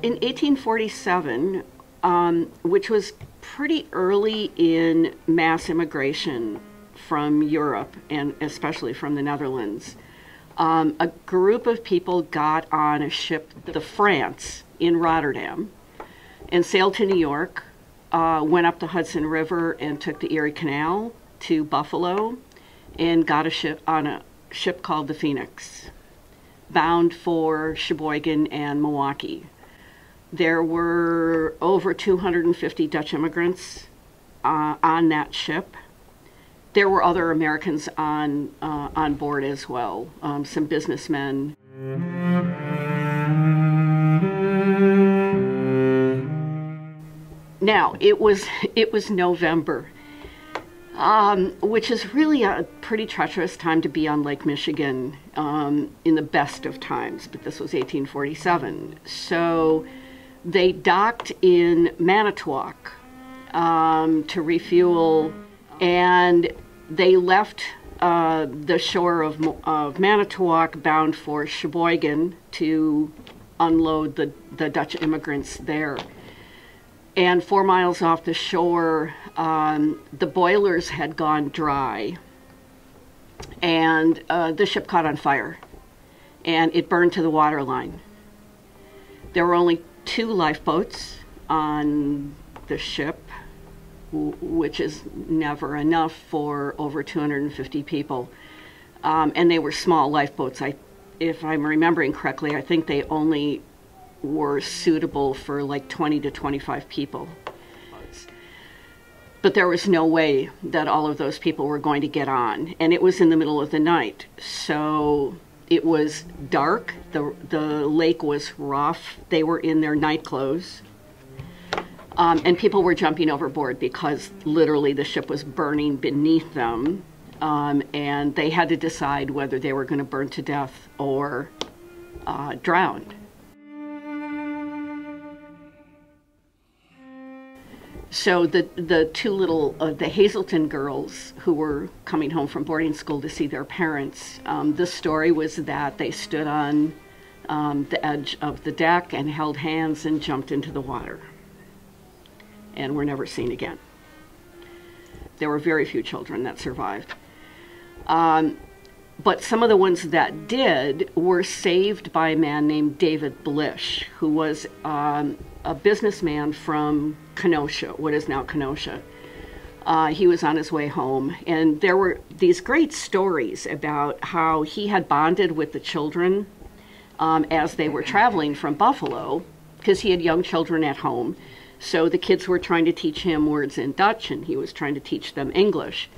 in 1847, which was pretty early in mass immigration from Europe, and especially from the Netherlands, a group of people got on a ship, the France, in Rotterdam, and sailed to New York, went up the Hudson River and took the Erie Canal to Buffalo, and got on a ship called the Phoenix, bound for Sheboygan and Milwaukee. There were over 250 Dutch immigrants on that ship. There were other Americans on board as well, some businessmen. Now, it was November, which is really a pretty treacherous time to be on Lake Michigan in the best of times, but this was 1847. So they docked in Manitowoc to refuel, and they left the shore of Manitowoc bound for Sheboygan to unload the Dutch immigrants there. And 4 miles off the shore, the boilers had gone dry, and the ship caught on fire, and it burned to the waterline. There were only 2 lifeboats on the ship, which is never enough for over 250 people. And they were small lifeboats. If I'm remembering correctly, I think they only were suitable for like 20 to 25 people. But there was no way that all of those people were going to get on. And it was in the middle of the night. So it was dark. The lake was rough. They were in their night clothes. And people were jumping overboard because literally the ship was burning beneath them. And they had to decide whether they were going to burn to death or drown. So the 2 little, the Hazelton girls who were coming home from boarding school to see their parents, the story was that they stood on the edge of the deck and held hands and jumped into the water, and were never seen again. There were very few children that survived. But some of the ones that did were saved by a man named David Blish, who was a businessman from Kenosha, what is now Kenosha. He was on his way home, and there were these great stories about how he had bonded with the children as they were traveling from Buffalo, because he had young children at home. So the kids were trying to teach him words in Dutch, and he was trying to teach them English.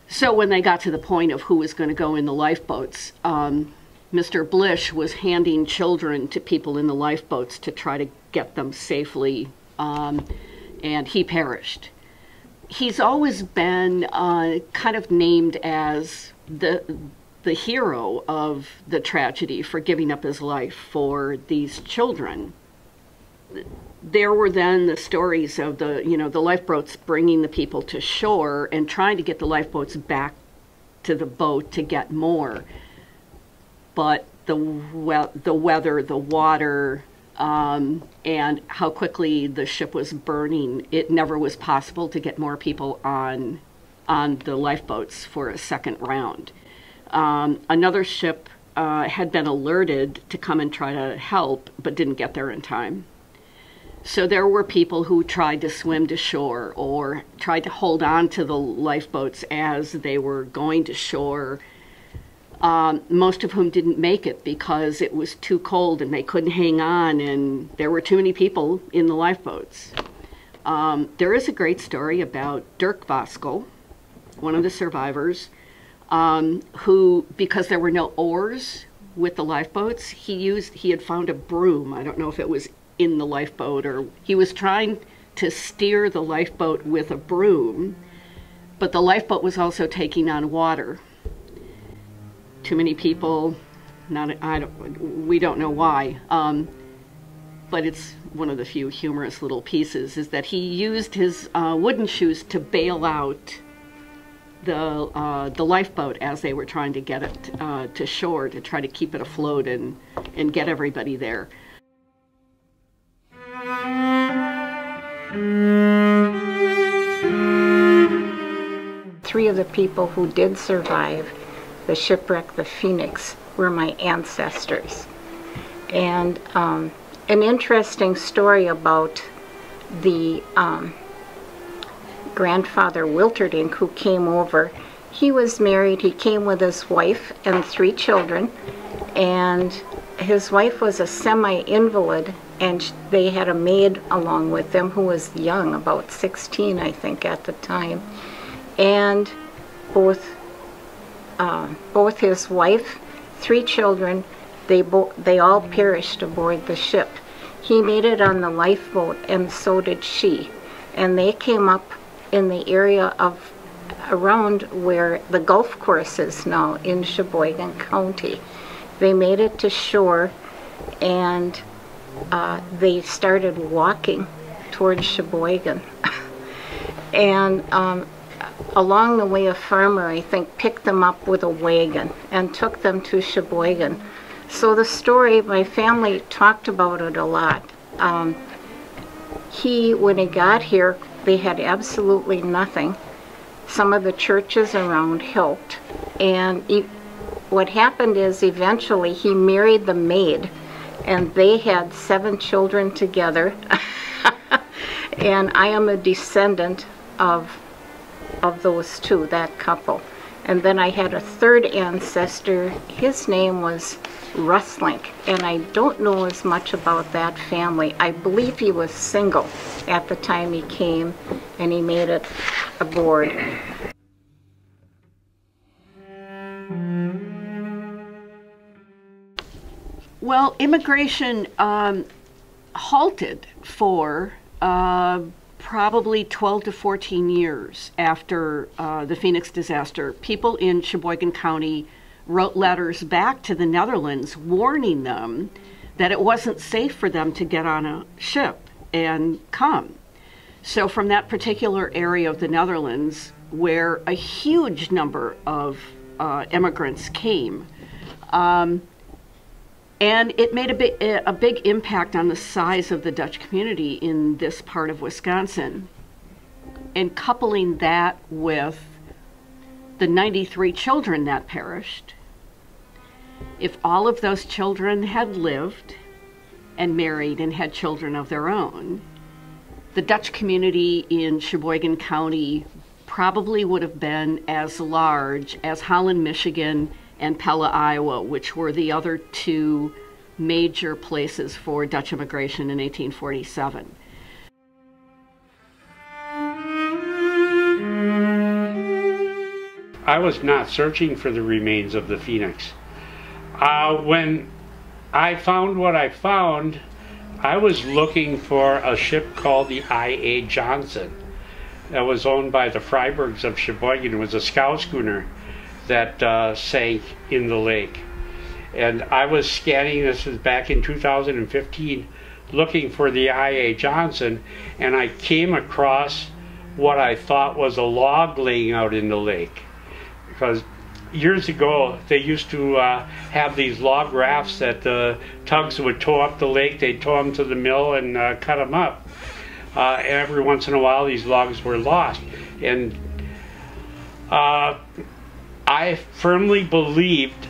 So when they got to the point of who was going to go in the lifeboats, Mr. Blish was handing children to people in the lifeboats to try to get them safely, and he perished. He's always been kind of named as the hero of the tragedy for giving up his life for these children. There were then the stories of the lifeboats bringing the people to shore and trying to get the lifeboats back to the boat to get more. But the weather, the water, and how quickly the ship was burning, it never was possible to get more people on the lifeboats for a second round. Another ship had been alerted to come and try to help, but didn't get there in time. So there were people who tried to swim to shore or tried to hold on to the lifeboats as they were going to shore, most of whom didn't make it because it was too cold and they couldn't hang on, and there were too many people in the lifeboats. There is a great story about Dirk Voskel, one of the survivors, who, because there were no oars with the lifeboats, he had found a broom. I don't know if it was in the lifeboat, or he was trying to steer the lifeboat with a broom, but the lifeboat was also taking on water. Too many people, we don't know why, but it's one of the few humorous little pieces, is that he used his wooden shoes to bail out the lifeboat as they were trying to get it to shore, to try to keep it afloat and get everybody there. Three of the people who did survive the shipwreck, the Phoenix, were my ancestors. And an interesting story about the grandfather Wilterding, who came over. He was married, he came with his wife and 3 children, and his wife was a semi-invalid, and they had a maid along with them who was young, about 16 I think at the time. And both his wife, 3 children, they all perished aboard the ship. He made it on the lifeboat, and so did she. And they came up in the area of around where the golf course is now in Sheboygan County. They made it to shore, and they started walking towards Sheboygan. And along the way, a farmer, I think, picked them up with a wagon and took them to Sheboygan. So the story, my family talked about it a lot. When he got here, they had absolutely nothing. Some of the churches around helped. And what happened is eventually he married the maid, and they had 7 children together. And I am a descendant of those 2, that couple. And then I had a 3rd ancestor. His name was Rustlink, and I don't know as much about that family. I believe he was single at the time he came, and he made it aboard. Well, immigration halted for probably 12 to 14 years after the Phoenix disaster. People in Sheboygan County wrote letters back to the Netherlands warning them that it wasn't safe for them to get on a ship and come. So from that particular area of the Netherlands, where a huge number of immigrants came, and it made a big impact on the size of the Dutch community in this part of Wisconsin. And coupling that with the 93 children that perished, if all of those children had lived and married and had children of their own, the Dutch community in Sheboygan County probably would have been as large as Holland, Michigan, and Pella, Iowa, which were the other 2 major places for Dutch immigration in 1847. I was not searching for the remains of the Phoenix. When I found what I found, I was looking for a ship called the I.A. Johnson that was owned by the Freibergs of Sheboygan. It was a scow schooner that sank in the lake. And I was scanning, this was back in 2015, looking for the I.A. Johnson, and I came across what I thought was a log laying out in the lake. Because years ago, they used to have these log rafts that the tugs would tow up the lake. They'd tow them to the mill and cut them up. Every once in a while, these logs were lost. And I firmly believed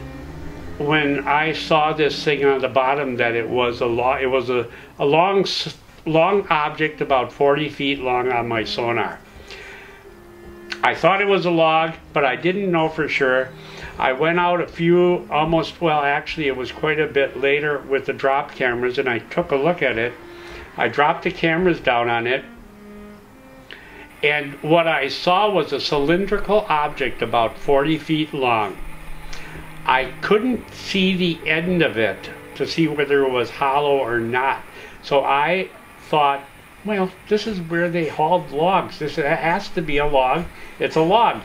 when I saw this thing on the bottom that it was a long object about 40 feet long on my sonar. I thought it was a log, but I didn't know for sure. I went out actually it was quite a bit later with the drop cameras, and I took a look at it. I dropped the cameras down on it, and what I saw was a cylindrical object about 40 feet long. I couldn't see the end of it to see whether it was hollow or not. So I thought, well, this is where they hauled logs. This has to be a log. It's a log.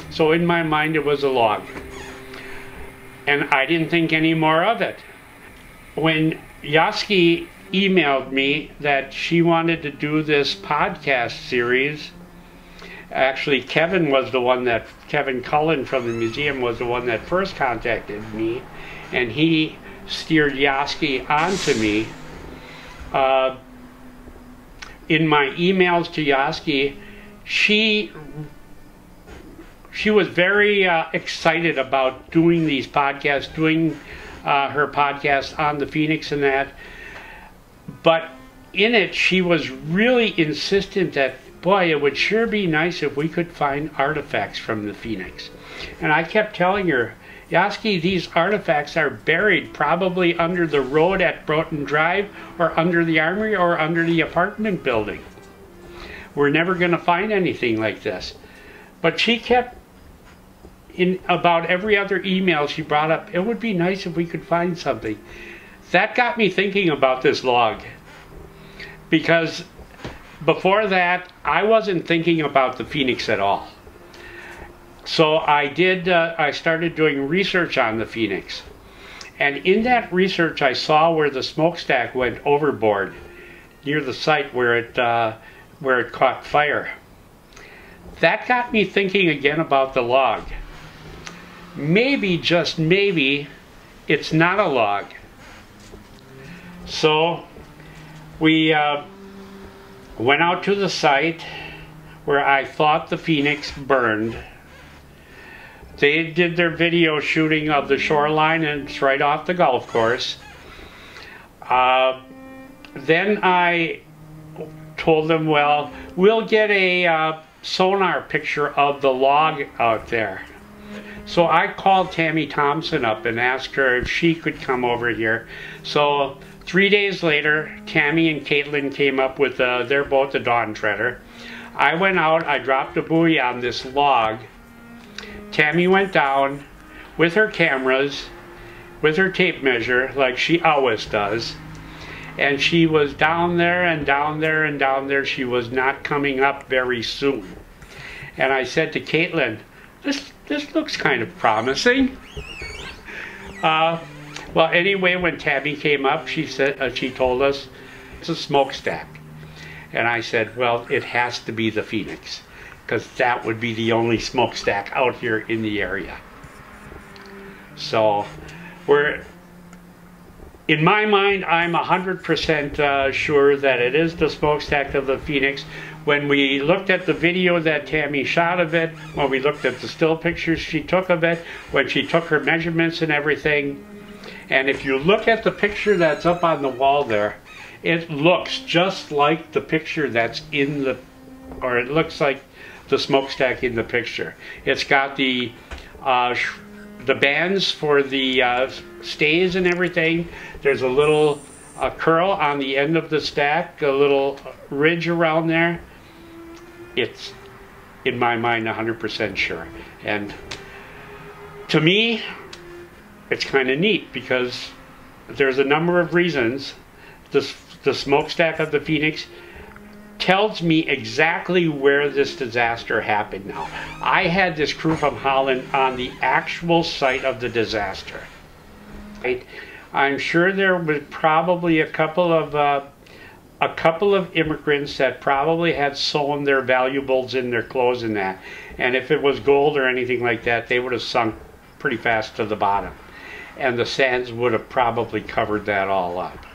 So in my mind, it was a log. And I didn't think any more of it. When Yaski emailed me that she wanted to do this podcast series, actually Kevin Cullen from the museum was the one that first contacted me, and he steered Yaski onto me. in my emails to Yaski, she was very excited about doing these podcasts, doing her podcast on the Phoenix and that. But in it, she was really insistent that, boy, it would sure be nice if we could find artifacts from the Phoenix. And I kept telling her, Yaski, these artifacts are buried probably under the road at Broughton Drive, or under the armory, or under the apartment building. We're never going to find anything like this. But she kept, in about every other email she brought up, it would be nice if we could find something. That got me thinking about this log. Because before that, I wasn't thinking about the Phoenix at all. So I started doing research on the Phoenix. And in that research, I saw where the smokestack went overboard, near the site where it caught fire. That got me thinking again about the log. Maybe, just maybe, it's not a log. So we went out to the site where I thought the Phoenix burned. They did their video shooting of the shoreline, and it's right off the golf course. Then I told them, well, we'll get a sonar picture of the log out there. So I called Tammy Thompson up and asked her if she could come over here. So 3 days later, Tammy and Caitlin came up with, they're both a Dawn Treader. I went out, I dropped a buoy on this log. Tammy went down with her cameras, with her tape measure, like she always does. And she was down there and down there and down there. She was not coming up very soon. And I said to Caitlin, this looks kind of promising. Well, anyway, when Tabby came up, she told us it's a smokestack. And I said, well, it has to be the Phoenix, because that would be the only smokestack out here in the area. So in my mind, I'm 100% sure that it is the smokestack of the Phoenix. When we looked at the video that Tammy shot of it, when we looked at the still pictures she took of it, when she took her measurements and everything, and if you look at the picture that's up on the wall there, it looks just like the picture that's in the, or it looks like the smokestack in the picture. It's got the bands for the stays and everything. There's a little curl on the end of the stack, a little ridge around there. It's, in my mind, 100% sure. And to me, it's kind of neat because there's a number of reasons. The smokestack of the Phoenix tells me exactly where this disaster happened now. I had this crew from Holland on the actual site of the disaster. Right? I'm sure there was probably a couple of immigrants that probably had sewn their valuables in their clothes and that. And if it was gold or anything like that, they would have sunk pretty fast to the bottom. And the sands would have probably covered that all up.